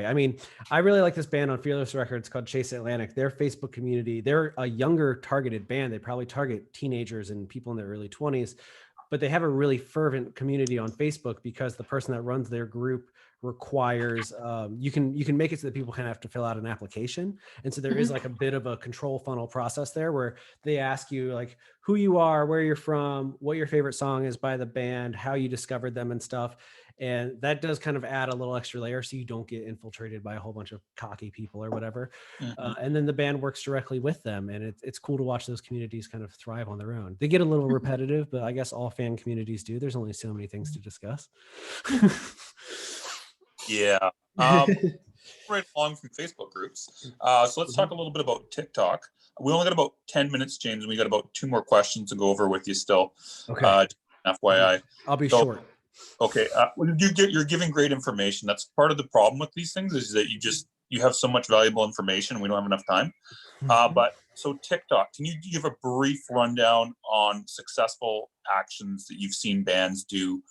I mean, I really like this band on Fearless Records called Chase Atlantic. Their Facebook community, they're a younger targeted band. They probably target teenagers and people in their early 20s, but they have a really fervent community on Facebook because the person that runs their group requires you can make it so that people kind of have to fill out an application, and so there is like a bit of a control funnel process there where they ask you like who you are, where you're from, what your favorite song is by the band, how you discovered them and stuff. And that does kind of add a little extra layer so you don't get infiltrated by a whole bunch of cocky people or whatever. And then the band works directly with them, and it's cool to watch those communities kind of thrive on their own. They get a little repetitive, but I guess all fan communities do. There's only so many things to discuss. Right along from Facebook groups. So let's talk a little bit about TikTok. We only got about 10 minutes, James, and we got about 2 more questions to go over with you still. FYI. I'll be So- short. Okay, well, you're giving great information. That's part of the problem with these things, is that you have so much valuable information. We don't have enough time. But so TikTok, can you give a brief rundown on successful actions that you've seen bands do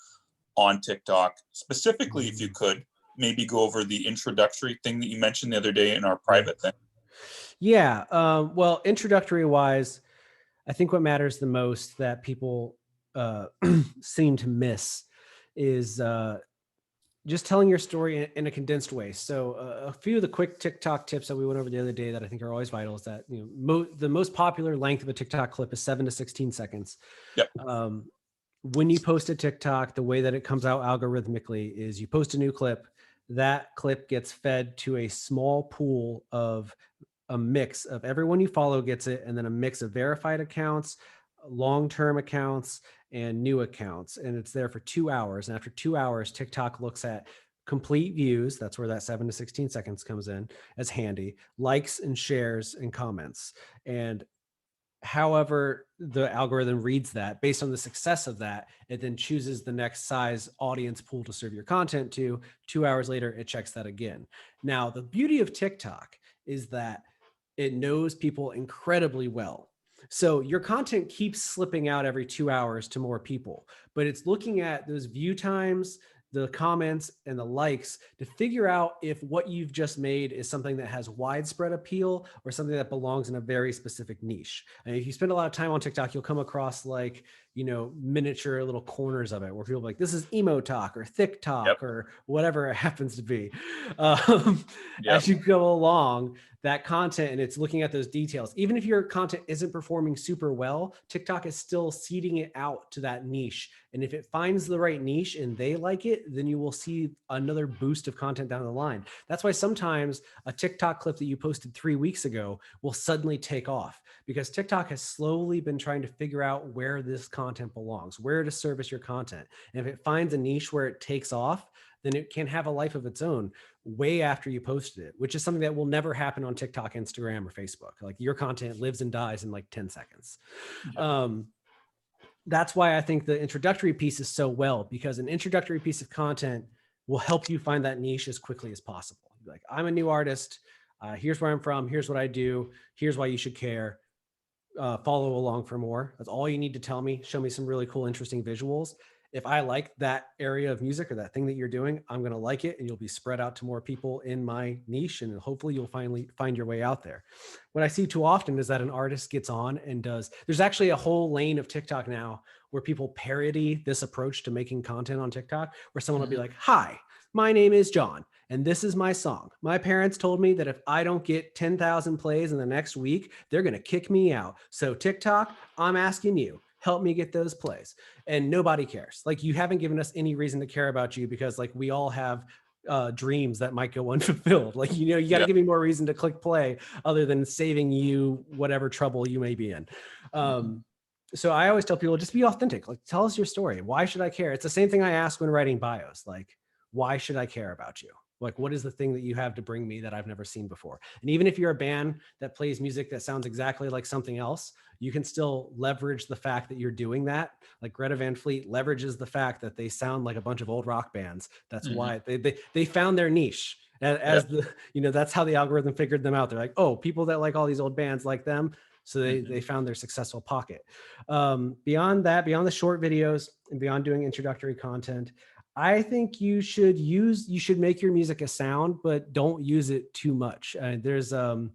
on TikTok? Specifically, if you could, maybe go over the introductory thing that you mentioned the other day in our private thing. Yeah. Well, introductory wise, I think what matters the most that people seem to miss is just telling your story in a condensed way. So a few of the quick TikTok tips that we went over the other day that I think are always vital is that, the most popular length of a TikTok clip is 7 to 16 seconds. Yep. When you post a TikTok, the way that it comes out algorithmically is you post a new clip, that clip gets fed to a small pool of a mix of everyone you follow gets it, and then a mix of verified accounts, long-term accounts, and new accounts. And it's there for 2 hours. And after 2 hours, TikTok looks at complete views. That's where that 7 to 16 seconds comes in as handy, likes and shares and comments. And however the algorithm reads that, based on the success of that, it then chooses the next size audience pool to serve your content to. 2 hours later, it checks that again. Now, the beauty of TikTok is that it knows people incredibly well. So your content keeps slipping out every 2 hours to more people, but it's looking at those view times, the comments, and the likes to figure out if what you've just made is something that has widespread appeal or something that belongs in a very specific niche. And if you spend a lot of time on TikTok, you'll come across miniature little corners of it where people are like, this is emo talk or thick talk or whatever it happens to be. As you go along, that content, and it's looking at those details. Even if your content isn't performing super well, TikTok is still seeding it out to that niche. And if it finds the right niche and they like it, then you will see another boost of content down the line. That's why sometimes a TikTok clip that you posted 3 weeks ago will suddenly take off, because TikTok has slowly been trying to figure out where this content belongs, where to service your content. And if it finds a niche where it takes off, then it can have a life of its own way after you posted it, which is something that will never happen on TikTok, Instagram, or Facebook. Like, your content lives and dies in like 10 seconds. That's why I think the introductory piece is so well, because an introductory piece of content will help you find that niche as quickly as possible. Like, I'm a new artist. Here's where I'm from. Here's what I do. Here's why you should care. Follow along for more. That's all you need to tell me. Show me some really cool, interesting visuals. If I like that area of music or that thing that you're doing, I'm going to like it, and you'll be spread out to more people in my niche, and hopefully you'll finally find your way out there. What I see too often is that an artist gets on and there's actually a whole lane of TikTok now where people parody this approach to making content on TikTok, where someone will be like, hi, my name is John, and this is my song. My parents told me that if I don't get 10,000 plays in the next week, they're going to kick me out. So TikTok, I'm asking you, help me get those plays. And nobody cares. Like, you haven't given us any reason to care about you, because like, we all have dreams that might go unfulfilled. Like, you got to give me more reason to click play other than saving you whatever trouble you may be in. So I always tell people, just be authentic. Like, tell us your story. Why should I care? It's the same thing I ask when writing bios. Like, why should I care about you? Like, what is the thing that you have to bring me that I've never seen before? And even if you're a band that plays music that sounds exactly like something else, you can still leverage the fact that you're doing that. Like, Greta Van Fleet leverages the fact that they sound like a bunch of old rock bands. That's why they found their niche. That's how the algorithm figured them out. They're like, oh, people that like all these old bands like them. So they found their successful pocket. Beyond that, beyond the short videos and beyond doing introductory content, I think you should make your music a sound, but don't use it too much. There's an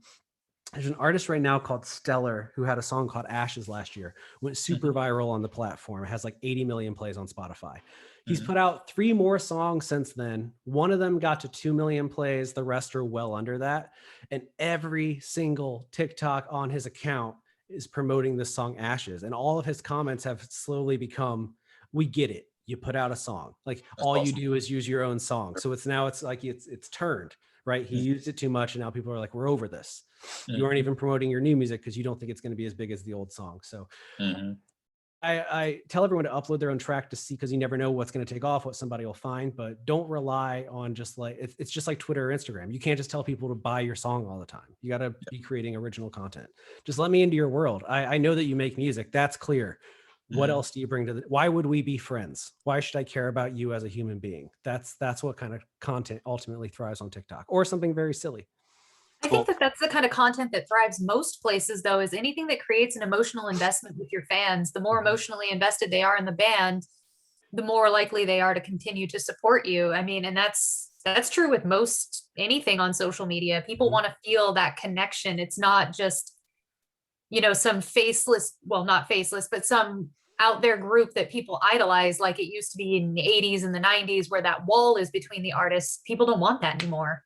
artist right now called Stellar who had a song called Ashes last year, went super viral on the platform. It has like 80 million plays on Spotify. He's put out 3 more songs since then. One of them got to 2 million plays. The rest are well under that. And every single TikTok on his account is promoting this song Ashes. And all of his comments have slowly become, we get it. You put out a song. Like, that's all awesome. You do is use your own song. So it's turned, right? He used it too much. And now people are like, we're over this. You aren't even promoting your new music because you don't think it's going to be as big as the old song. So I tell everyone to upload their own track to see, because you never know what's going to take off, what somebody will find, but don't rely on just like, it's just like Twitter or Instagram. You can't just tell people to buy your song all the time. You got to be creating original content. Just let me into your world. I know that you make music. That's clear. What else do you bring to the, why would we be friends? Why should I care about you as a human being? That's what kind of content ultimately thrives on TikTok, or something very silly. I think that that's the kind of content that thrives most places, though, is anything that creates an emotional investment with your fans. The more emotionally invested they are in the band, the more likely they are to continue to support you. I mean, and that's true with most anything on social media. People want to feel that connection. It's not just, some faceless, well, not faceless, but some out there group that people idolize like it used to be in the 80s and the 90s, where that wall is between the artists. People don't want that anymore.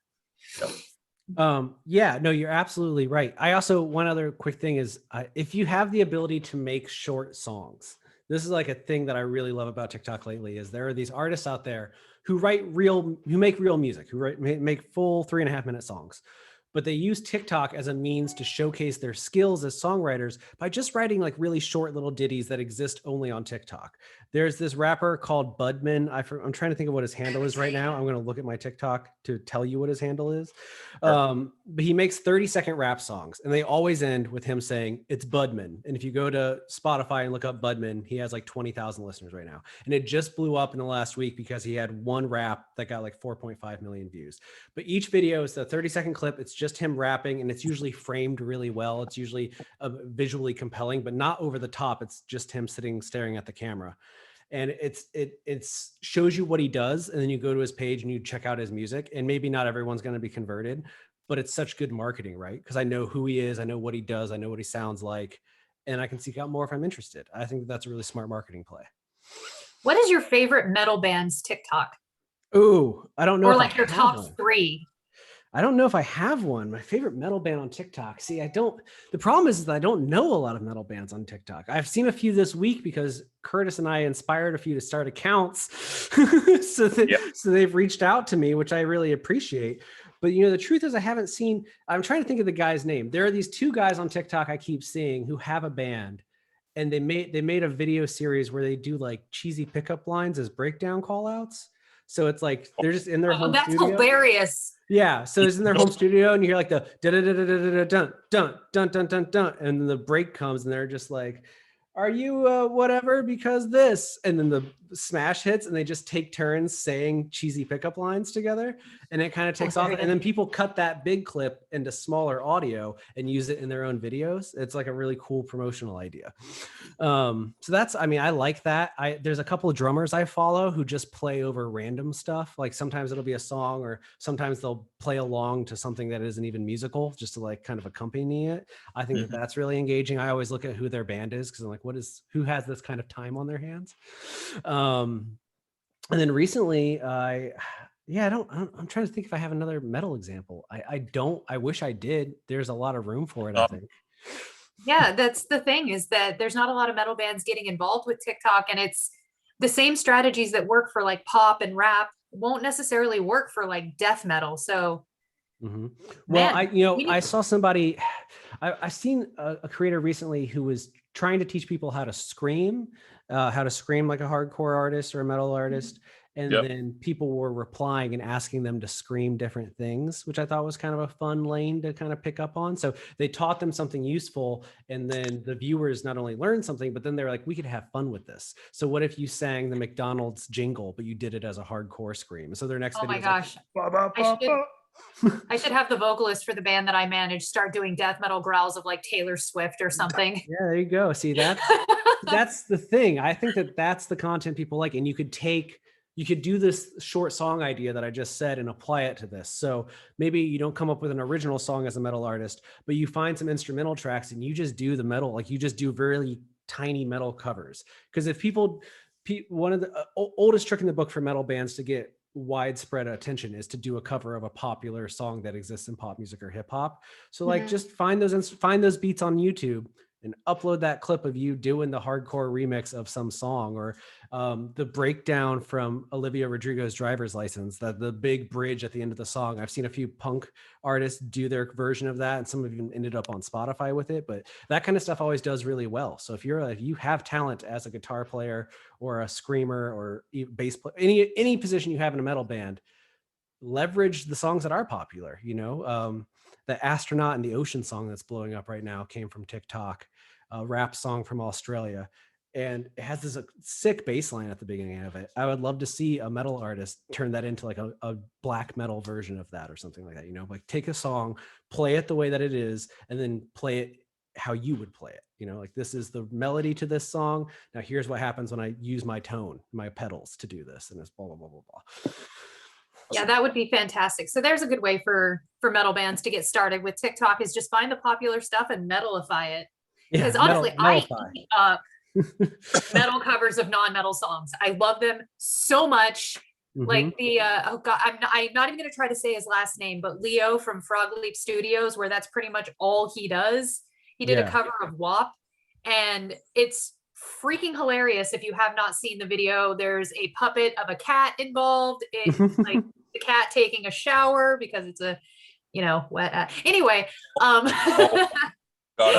Yeah, no, you're absolutely right. I also, one other quick thing is, if you have the ability to make short songs, this is like a thing that I really love about TikTok lately, is there are these artists out there who make real music, who make full 3.5-minute songs, but they use TikTok as a means to showcase their skills as songwriters by just writing like really short little ditties that exist only on TikTok. There's this rapper called Budman. I'm trying to think of what his handle is right now. I'm going to look at my TikTok to tell you what his handle is. But he makes 30-second rap songs, and they always end with him saying it's Budman. And if you go to Spotify and look up Budman, he has like 20,000 listeners right now. And it just blew up in the last week because he had one rap that got like 4.5 million views. But each video is a 30-second clip. It's just him rapping, and it's usually framed really well. It's usually visually compelling, but not over the top. It's just him staring at the camera. And it shows you what he does, and then you go to his page and you check out his music, and maybe not everyone's going to be converted, but it's such good marketing, right? Because I know who he is, I know what he does, I know what he sounds like, and I can seek out more if I'm interested. I think that's a really smart marketing play. What is your favorite metal band's TikTok? Ooh, I don't know. Or like your top 3. I don't know if I have one. My favorite metal band on TikTok. See, the problem is that I don't know a lot of metal bands on TikTok. I've seen a few this week because Curtis and I inspired a few to start accounts. so they've reached out to me, which I really appreciate. But the truth is I'm trying to think of the guy's name. There are these 2 guys on TikTok I keep seeing who have a band, and they made a video series where they do like cheesy pickup lines as breakdown call outs. So it's like they're just in their home studio. That's hilarious. Yeah, so it's in their home studio, and you hear like the dun dun dun dun dun dun, and then the break comes, and they're just like, "Are you whatever because this?" And then the smash hits, and they just take turns saying cheesy pickup lines together, and it kind of takes off. And then people cut that big clip into smaller audio and use it in their own videos. It's like a really cool promotional idea. So I like that. There's a couple of drummers I follow who just play over random stuff. Like sometimes it'll be a song, or sometimes they'll play along to something that isn't even musical, just to like kind of accompany it. I think that's really engaging. I always look at who their band is, because I'm like, who has this kind of time on their hands? And then recently, I'm trying to think if I have another metal example. I don't. I wish I did. There's a lot of room for it, I think. Yeah, that's the thing, is that there's not a lot of metal bands getting involved with TikTok, and it's the same strategies that work for like pop and rap won't necessarily work for like death metal. So, well, I saw somebody. I've seen a creator recently who was trying to teach people how to scream like a hardcore artist or a metal artist. And then people were replying and asking them to scream different things, which I thought was kind of a fun lane to kind of pick up on. So they taught them something useful, and then the viewers not only learned something, but then they're like, we could have fun with this. So what if you sang the McDonald's jingle, but you did it as a hardcore scream? So their next video. Oh my gosh. I should have the vocalist for the band that I manage start doing death metal growls of like Taylor Swift or something. Yeah, there you go. See, that's the thing. I think that's the content people like. And you could do this short song idea that I just said and apply it to this. So maybe you don't come up with an original song as a metal artist, but you find some instrumental tracks and you just do the metal, like you just do very tiny metal covers. Because if one of the oldest trick in the book for metal bands to get widespread attention is to do a cover of a popular song that exists in pop music or hip hop. So like just find those beats on YouTube and upload that clip of you doing the hardcore remix of some song, or the breakdown from Olivia Rodrigo's Driver's License, the big bridge at the end of the song. I've seen a few punk artists do their version of that, and some of them ended up on Spotify with it, but that kind of stuff always does really well. So if you have talent as a guitar player or a screamer or bass player, any position you have in a metal band, leverage the songs that are popular. The Astronaut in the Ocean song that's blowing up right now came from TikTok, a rap song from Australia. and it has this sick bass line at the beginning of it. I would love to see a metal artist turn that into like a black metal version of that or something like that, you know, like take a song, play it the way that it is, and then play it how you would play it. You know, like this is the melody to this song. Now here's what happens when I use my tone, my pedals to do this, and it's blah, blah, blah, blah, blah. Yeah, that would be fantastic. So there's a good way for metal bands to get started with TikTok, is just find the popular stuff and metalify it. Yeah, Because honestly, metalify. I eat up metal covers of non-metal songs. I love them so much. Like the oh god, I'm not even gonna try to say his last name, but Leo from Frog Leap Studios, where that's pretty much all he does. He did a cover of WAP, and it's freaking hilarious. If you have not seen the video, there's a puppet of a cat involved. It's like the cat taking a shower because it's a, you know, wet. Anyway,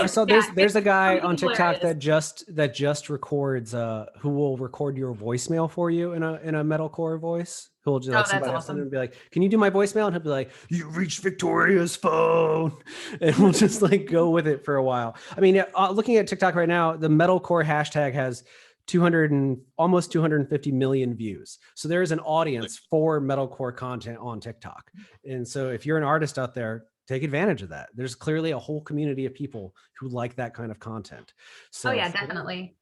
So there's a guy on TikTok that just records who will record your voicemail for you in a metalcore voice. Who'll just like somebody else and be like, "Can you do my voicemail?" And he'll be like, "You reached Victoria's phone," and we'll just like go with it for a while. I mean, looking at TikTok right now, the metalcore hashtag has 200 and almost 250 million views. So there is an audience for metalcore content on TikTok. And so if you're an artist out there, take advantage of that. There's clearly a whole community of people who like that kind of content. So, oh yeah, definitely.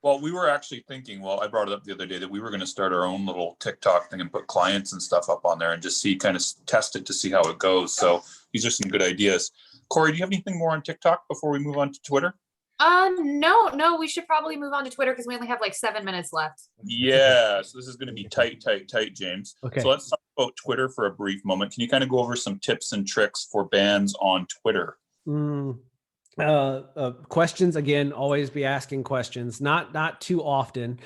Well, we were actually thinking, I brought it up the other day, that we were going to start our own little TikTok thing and put clients and stuff up on there and just kind of test it to see how it goes. So these are some good ideas. Corey, do you have anything more on TikTok before we move on to Twitter? No, we should probably move on to Twitter because we only have like 7 minutes left. Yeah, so this is going to be tight, James. Okay. So let's talk about Twitter for a brief moment. Can you kind of go over some tips and tricks for bands on Twitter? Questions, again, always be asking questions, not too often.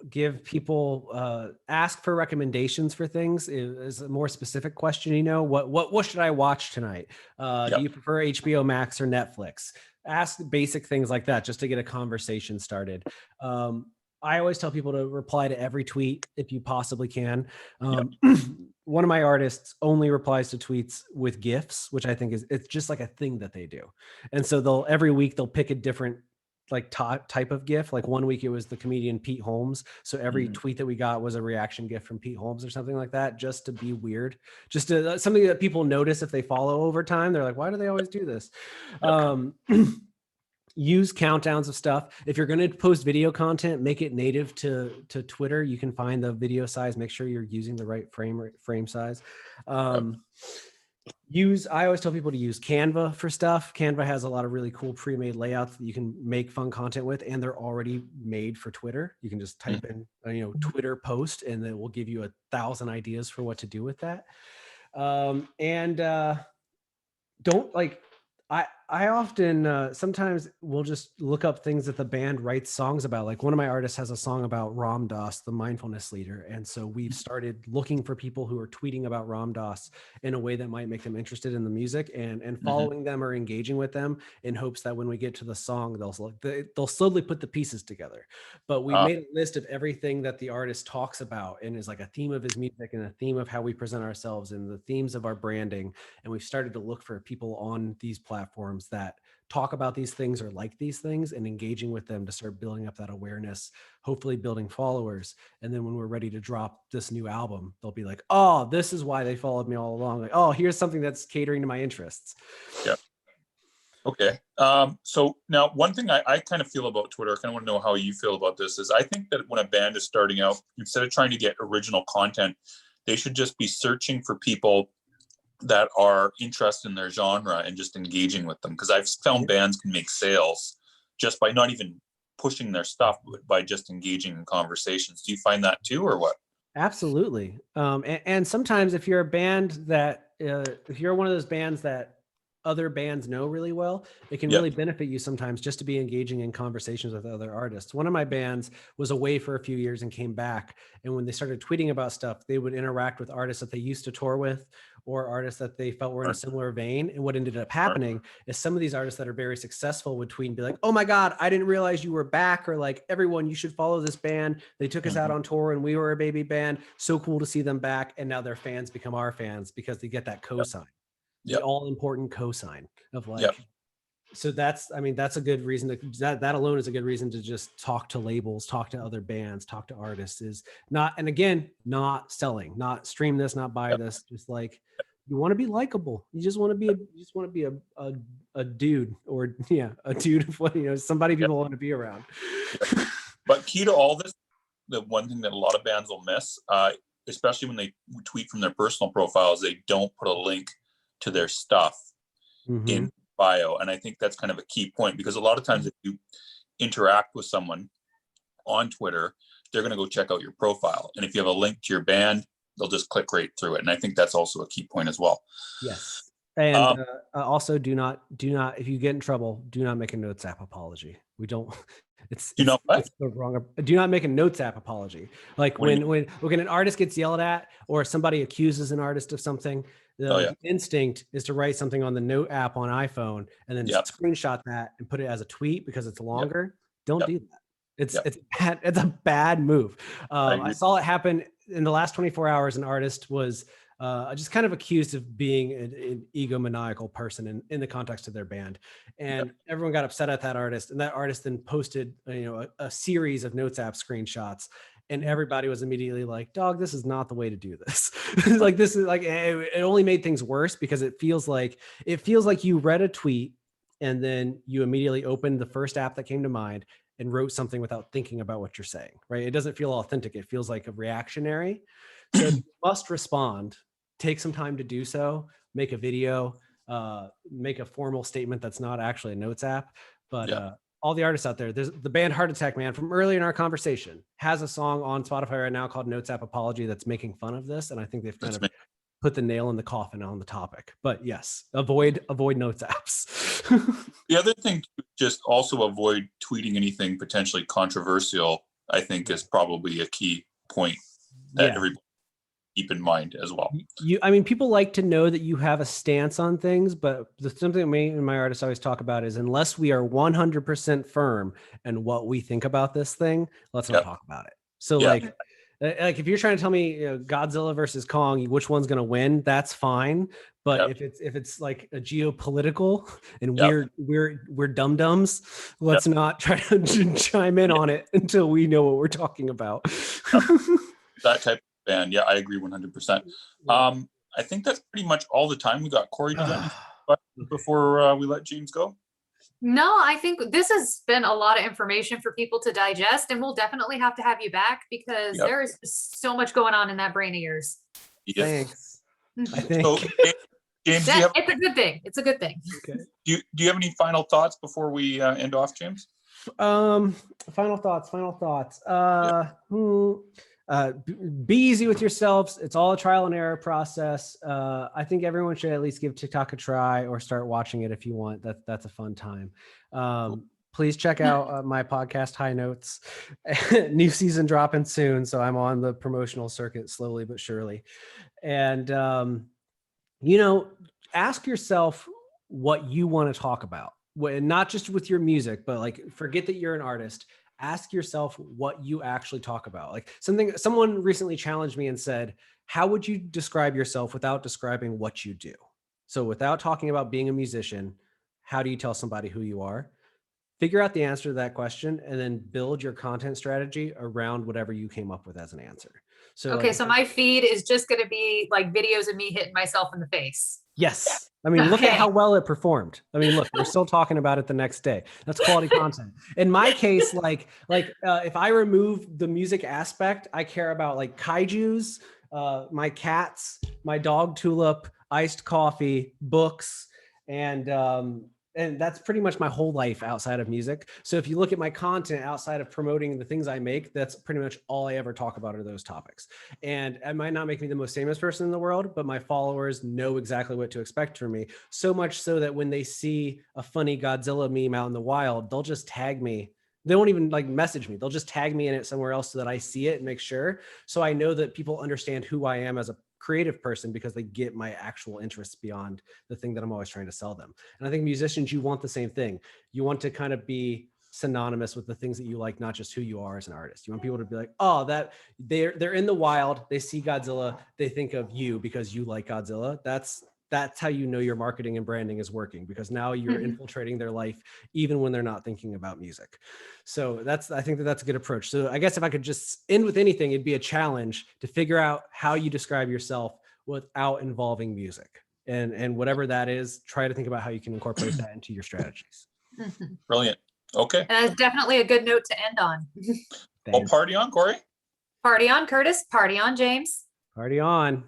Give people, ask for recommendations for things is a more specific question. You know, what should I watch tonight? Do you prefer HBO Max or Netflix? Ask basic things like that just to get a conversation started. I always tell people to reply to every tweet if you possibly can. One of my artists only replies to tweets with GIFs, which I think it's just like a thing that they do. And so every week they'll pick a different like type of GIF. Like one week it was the comedian Pete Holmes. So every tweet that we got was a reaction GIF from Pete Holmes or something like that, just to be weird, just to something that people notice if they follow over time. They're like, why do they always do this? Use countdowns of stuff. If you're going to post video content, make it native to Twitter. You can find the video size, make sure you're using the right frame size. I always tell people to use Canva for stuff. Canva has a lot of really cool pre-made layouts that you can make fun content with, and they're already made for Twitter. You can just type in, Twitter post, and it will give you 1,000 ideas for what to do with that. Don't like, I often sometimes will just look up things that the band writes songs about. Like one of my artists has a song about Ram Dass, the mindfulness leader. And so we've started looking for people who are tweeting about Ram Dass in a way that might make them interested in the music, and following them or engaging with them in hopes that when we get to the song, they'll slowly put the pieces together. But we made a list of everything that the artist talks about and is like a theme of his music and a theme of how we present ourselves and the themes of our branding. And we've started to look for people on these platforms that talk about these things or like these things, and engaging with them to start building up that awareness, hopefully building followers. And then when we're ready to drop this new album, they'll be like, oh, this is why they followed me all along. Like, oh, here's something that's catering to my interests. Yeah. Okay. So now one thing I kind of feel about Twitter, I kind of want to know how you feel about this, is I think that when a band is starting out, instead of trying to get original content, they should just be searching for people that are interested in their genre and just engaging with them. Because I've found bands can make sales just by not even pushing their stuff, but by just engaging in conversations. Do you find that too, or what? Absolutely. And sometimes if you're a band that, if you're one of those bands that other bands know really well, it can really benefit you sometimes just to be engaging in conversations with other artists. One of my bands was away for a few years and came back. And when they started tweeting about stuff, they would interact with artists that they used to tour with or artists that they felt were in a similar vein. And what ended up happening is some of these artists that are very successful would tweet and be like, oh my God, I didn't realize you were back. Or like, everyone, you should follow this band. They took us out on tour and we were a baby band. So cool to see them back. And now their fans become our fans because they get that cosign. The all important cosign of like, So that's a good reason that alone is a good reason to just talk to labels, talk to other bands, talk to artists. Is not, and again, not selling, not stream this, not buy this. Just like, you want to be likable. You just want to be a dude, or a dude of what, somebody people want to be around. But key to all this, the one thing that a lot of bands will miss, especially when they tweet from their personal profiles, they don't put a link to their stuff in bio. And I think that's kind of a key point, because a lot of times if you interact with someone on Twitter, they're going to go check out your profile. And if you have a link to your band, they'll just click right through it. And I think that's also a key point as well. Yes. And also do not, if you get in trouble, do not make a Notes app apology. We don't, it's the wrong. Do not make a Notes app apology. Like when an artist gets yelled at, or somebody accuses an artist of something, the instinct is to write something on the Note app on iPhone and then screenshot that and put it as a tweet because it's longer. Don't do that. It's a bad move. I saw it happen in the last 24 hours. An artist was just kind of accused of being an egomaniacal person in the context of their band. And everyone got upset at that artist. And that artist then posted, a series of Notes app screenshots. And everybody was immediately like, dog, this is not the way to do this. Like, this is like, it only made things worse, because it feels like you read a tweet and then you immediately opened the first app that came to mind and wrote something without thinking about what you're saying, right? It doesn't feel authentic. It feels like a reactionary. So you must respond. Take some time to do so. Make a video, make a formal statement that's not actually a Notes app. But all the artists out there, there's the band Heart Attack Man from earlier in our conversation has a song on Spotify right now called Notes App Apology that's making fun of this. And I think they've kind of put the nail in the coffin on the topic. But yes, avoid Notes apps. The other thing, just also avoid tweeting anything potentially controversial, I think is probably a key point that everybody keep in mind as well. People like to know that you have a stance on things, but something that me and my artists always talk about is, unless we are 100% firm in what we think about this thing, let's not talk about it. So like if you're trying to tell me Godzilla versus Kong, which one's going to win, that's fine. But if it's like a geopolitical and we're dum-dums, let's not try to chime in on it until we know what we're talking about. That type of band. Yeah, I agree 100%. I think that's pretty much all the time we got. Corey, do you got any before we let James go? No, I think this has been a lot of information for people to digest, and we'll definitely have to have you back, because there is so much going on in that brain of yours. Thanks. I think. So, James, it's a good thing. It's a good thing. Okay. Do you have any final thoughts before we end off, James? Final thoughts. Be easy with yourselves. It's all a trial and error process. I think everyone should at least give TikTok a try, or start watching it if you want. That's a fun time. Please check out my podcast, High Notes. New season dropping soon, so I'm on the promotional circuit slowly but surely. And ask yourself what you want to talk about, not just with your music, but like, forget that you're an artist. Ask yourself what you actually talk about. Like, someone recently challenged me and said, how would you describe yourself without describing what you do? So without talking about being a musician, how do you tell somebody who you are? Figure out the answer to that question, and then build your content strategy around whatever you came up with as an answer. So okay, so my feed is just going to be like videos of me hitting myself in the face. Yes. Look at how well it performed. Look, we're still talking about it the next day. That's quality content. In my case, if I remove the music aspect, I care about like kaijus, my cats, my dog Tulip, iced coffee, books, and that's pretty much my whole life outside of music. So if you look at my content outside of promoting the things I make, that's pretty much all I ever talk about are those topics. And it might not make me the most famous person in the world, but my followers know exactly what to expect from me. So much so that when they see a funny Godzilla meme out in the wild, they'll just tag me. They won't even like message me. They'll just tag me in it somewhere else so that I see it and make sure. So I know that people understand who I am as a creative person, because they get my actual interests beyond the thing that I'm always trying to sell them. And I think musicians, you want the same thing. You want to kind of be synonymous with the things that you like, not just who you are as an artist. You want people to be like, oh, that they're in the wild, they see Godzilla, they think of you because you like Godzilla. That's that's how you know your marketing and branding is working, because now you're infiltrating their life even when they're not thinking about music. So I think that's a good approach. So I guess if I could just end with anything, it'd be a challenge to figure out how you describe yourself without involving music. And whatever that is, try to think about how you can incorporate that into your strategies. Brilliant. Okay. And that's definitely a good note to end on. Well, party on, Corey. Party on, Curtis. Party on, James. Party on.